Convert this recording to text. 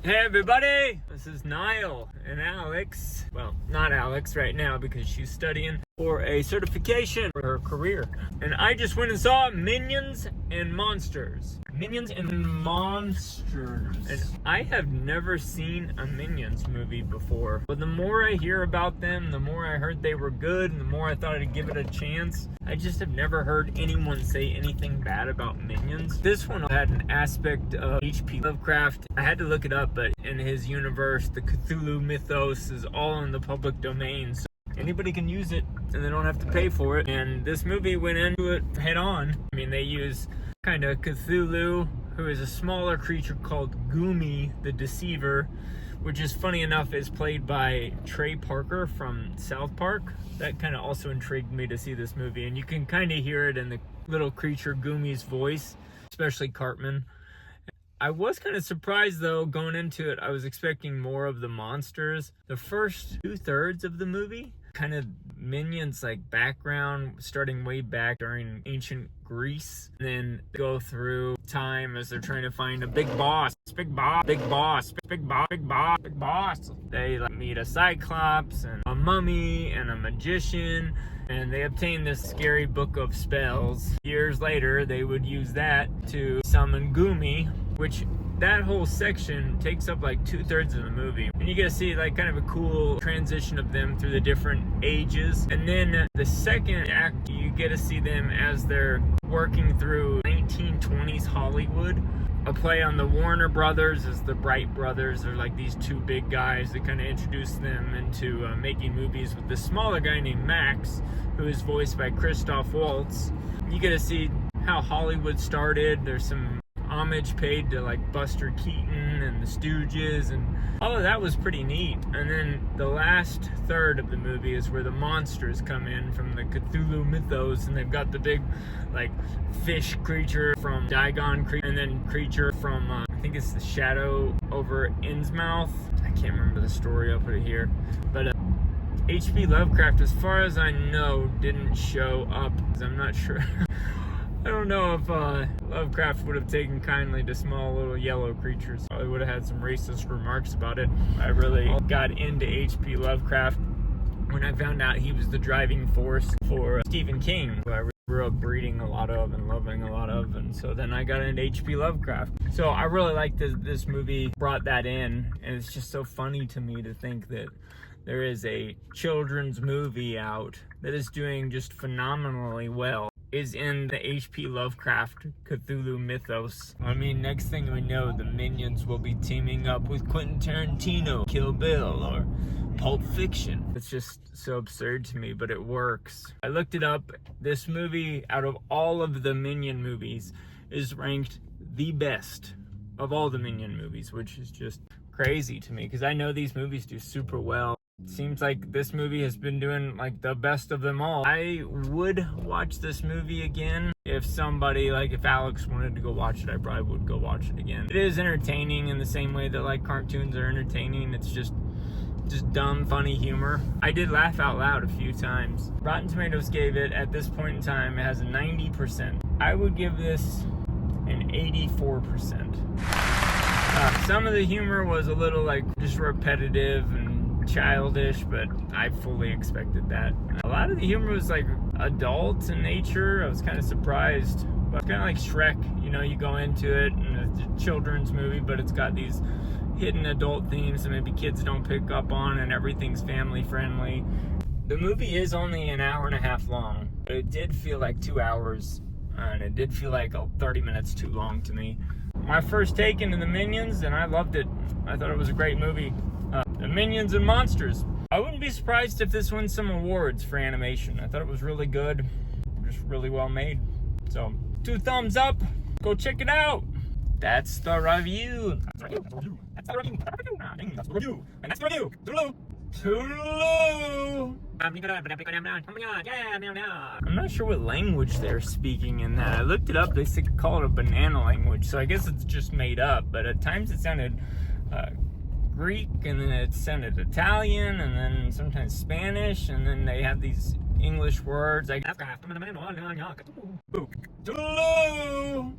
Hey everybody, this is Niall and Alex. Well, not Alex right now because she's studying for a certification for her career. And I just went and saw Minions and Monsters. Minions and Monsters. And I have never seen a Minions movie before. But the more I hear about them, the more I heard they were good, and the more I thought I'd give it a chance. I just have never heard anyone say anything bad about Minions. This one had an aspect of H.P. Lovecraft. I had to look it up, but in his universe, the Cthulhu mythos is all in the public domain. So anybody can use it, and they don't have to pay for it. And this movie went into it head on. I mean, they use kind of Cthulhu, who is a smaller creature called Goomy the Deceiver, which is funny enough is played by Trey Parker from South Park. That kind of also intrigued me to see this movie, and you can kind of hear it in the little creature Goomy's voice, especially Cartman. I was kind of surprised though going into it. I was expecting more of the monsters. The first 2/3 of the movie, kind of Minions like background, starting way back during ancient Greece, and then go through time as they're trying to find a big boss. Big boss, big boss, big boss, big boss, big boss. They meet a cyclops and a mummy and a magician, and they obtain this scary book of spells. Years later, they would use that to summon Goomy, which that whole section takes up like 2/3 of the movie. And you get to see like kind of a cool transition of them through the different ages. And then the second act, you get to see them as they're working through 1920s Hollywood. A play on the Warner Brothers as the Bright Brothers. They're like these two big guys that kind of introduce them into making movies with this smaller guy named Max, who is voiced by Christoph Waltz. You get to see how Hollywood started. There's some homage paid to like Buster Keaton and the Stooges, and all of that was pretty neat. And then the last third of the movie is where the monsters come in from the Cthulhu mythos, and they've got the big like fish creature from Dagon Creek, and then creature from I think it's the Shadow over Innsmouth. I can't remember the story, I'll put it here. But H.P. Lovecraft, as far as I know, didn't show up. I'm not sure. I don't know if Lovecraft would have taken kindly to small little yellow creatures. Probably would have had some racist remarks about it. I really got into H.P. Lovecraft when I found out he was the driving force for Stephen King, who I grew up reading a lot of and loving a lot of, and so then I got into H.P. Lovecraft. So I really like this movie brought that in, and it's just so funny to me to think that there is a children's movie out that is doing just phenomenally well, is in the H.P. Lovecraft Cthulhu mythos. I mean, next thing we know, the Minions will be teaming up with Quentin Tarantino, Kill Bill, or Pulp Fiction. It's just so absurd to me, but it works. I looked it up. This movie, out of all of the Minion movies, is ranked the best of all the Minion movies, which is just crazy to me, because I know these movies do super well. Seems like this movie has been doing like the best of them all. I would watch this movie again if somebody, like if Alex wanted to go watch it, I probably would go watch it again. It is entertaining in the same way that like cartoons are entertaining. It's just dumb, funny humor. I did laugh out loud a few times. Rotten Tomatoes gave it, at this point in time, it has a 90%. I would give this an 84%. Some of the humor was a little like just repetitive and childish, but I fully expected that. A lot of the humor was like adult in nature. I was kind of surprised, but kind of like Shrek, you know, you go into it and it's a children's movie, but it's got these hidden adult themes that maybe kids don't pick up on, and everything's family friendly. The movie is only an hour and a half long, but it did feel like 2 hours, and it did feel like 30 minutes too long to me. My first take into the Minions, and I loved it. I thought it was a great movie. The Minions and Monsters. I wouldn't be surprised if this wins some awards for animation. I thought it was really good, just really well made. So 2 thumbs up, go check it out. That's the review. That's the review. That's the review. And that's the review. Toodaloo. Toodaloo. I'm not sure what language they're speaking in that. I looked it up. They call it a banana language, so I guess it's just made up. But at times it sounded Greek, and then it sounded Italian, and then sometimes Spanish, and then they have these English words like. Toodaloo.